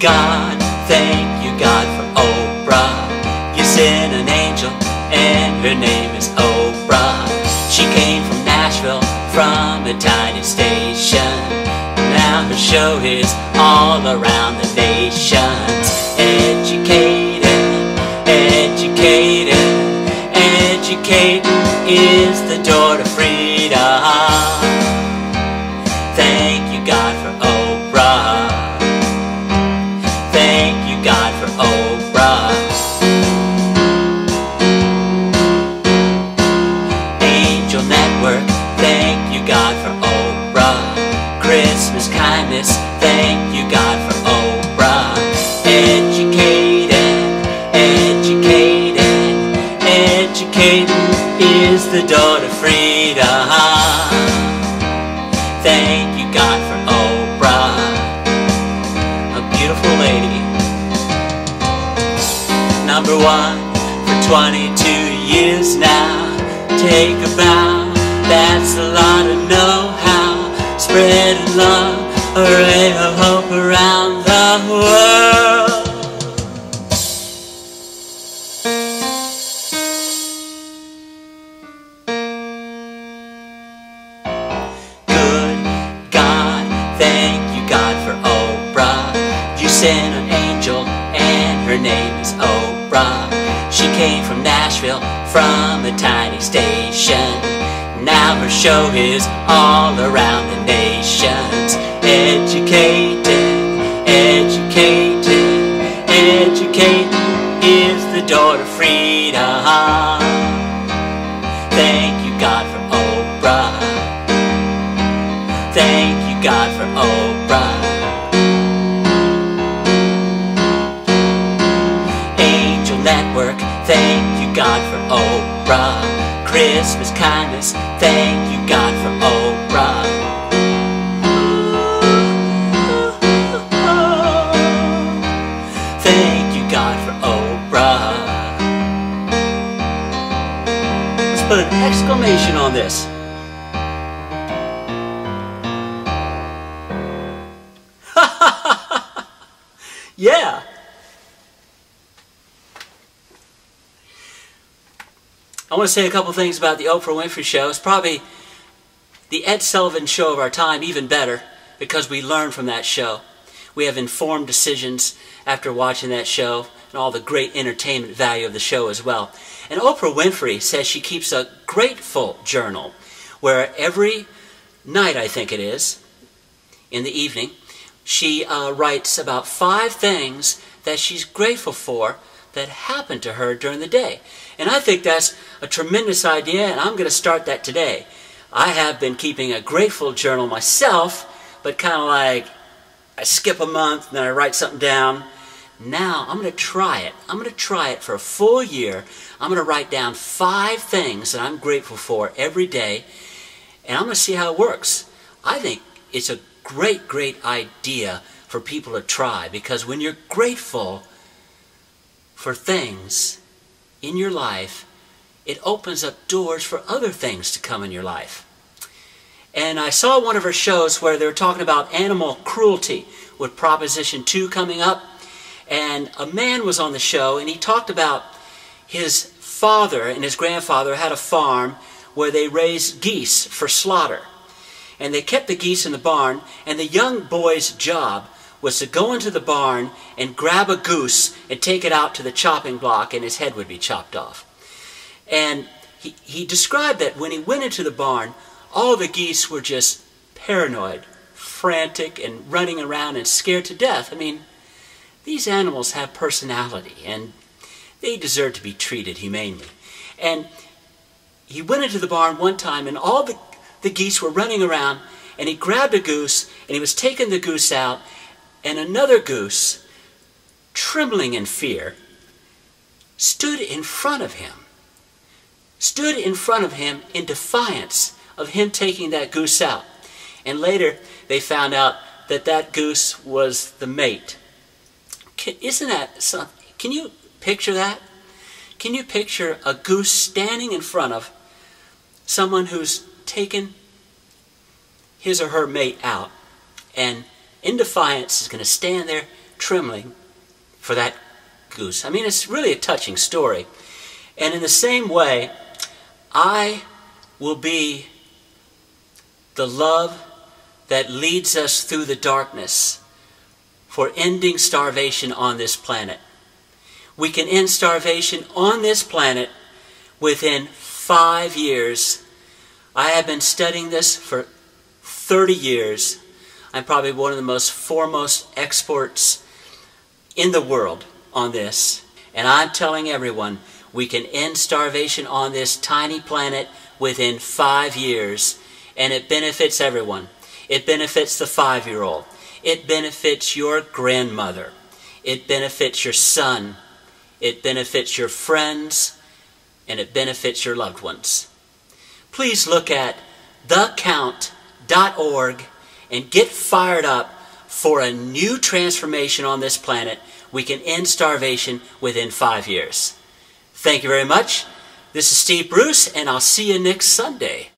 God, thank you God for Oprah. You sent an angel and her name is Oprah. She came from Nashville, from a tiny station. Now her show is all around the nations. Educated, educated, educated is the door to freedom. Thank you God for Oprah. Thank you God for Oprah. Angel Network, thank you God for Oprah. Christmas kindness, thank you God for Oprah. Educated, educated, educated is the door to freedom. Thank you God for Oprah. A beautiful lady. Number one for 22 years now. Take a bow, that's a lot of know-how. Spreading love, a ray of hope around the world. Good God, thank you God for Oprah. You sent an angel and her name is Oprah. She came from Nashville, from a tiny station. Now her show is all around the nations. Educated, educated, educated is the door to freedom. Thank you God for Oprah. Thank you God for Oprah. Angel Network, thank you God for Oprah. Christmas kindness, thank you God for Oprah. Thank you God for Oprah. Let's put an exclamation on this. Yeah. I want to say a couple things about the Oprah Winfrey Show. It's probably the Ed Sullivan Show of our time, even better, because we learn from that show. We have informed decisions after watching that show, and all the great entertainment value of the show as well. And Oprah Winfrey says she keeps a grateful journal, where every night, I think it is, in the evening, she writes about 5 things that she's grateful for that happened to her during the day. And I think that's a tremendous idea, and I'm going to start that today. I have been keeping a grateful journal myself, but kind of like I skip a month and then I write something down. Now I'm going to try it. I'm going to try it for a full year. I'm going to write down 5 things that I'm grateful for every day, and I'm going to see how it works. I think it's a great, great idea for people to try, because when you're grateful for things in your life, it opens up doors for other things to come in your life. And I saw one of her shows where they were talking about animal cruelty with Proposition 2 coming up, and a man was on the show, and he talked about his father and his grandfather had a farm where they raised geese for slaughter. And they kept the geese in the barn, and the young boy's job was to go into the barn and grab a goose and take it out to the chopping block, and his head would be chopped off. And he described that when he went into the barn, all the geese were just paranoid, frantic, and running around and scared to death. I mean, these animals have personality, and they deserve to be treated humanely. And he went into the barn one time, and all the geese were running around, and he grabbed a goose, and he was taking the goose out, and another goose, trembling in fear, stood in front of him in defiance of him taking that goose out. And later they found out that that goose was the mate. Isn't that something? Can you picture that? Can you picture a goose standing in front of someone who's taken his or her mate out, and in defiance is going to stand there trembling for that goose. I mean, it's really a touching story. And in the same way, I will be the love that leads us through the darkness for ending starvation on this planet. We can end starvation on this planet within 5 years. I have been studying this for 30 years. I'm probably one of the most foremost experts in the world on this. And I'm telling everyone, we can end starvation on this tiny planet within 5 years. And it benefits everyone. It benefits the 5-year-old. It benefits your grandmother. It benefits your son. It benefits your friends. And it benefits your loved ones. Please look at thecount.org and get fired up for a new transformation on this planet. We can end starvation within 5 years. Thank you very much. This is Steve Bruce, and I'll see you next Sunday.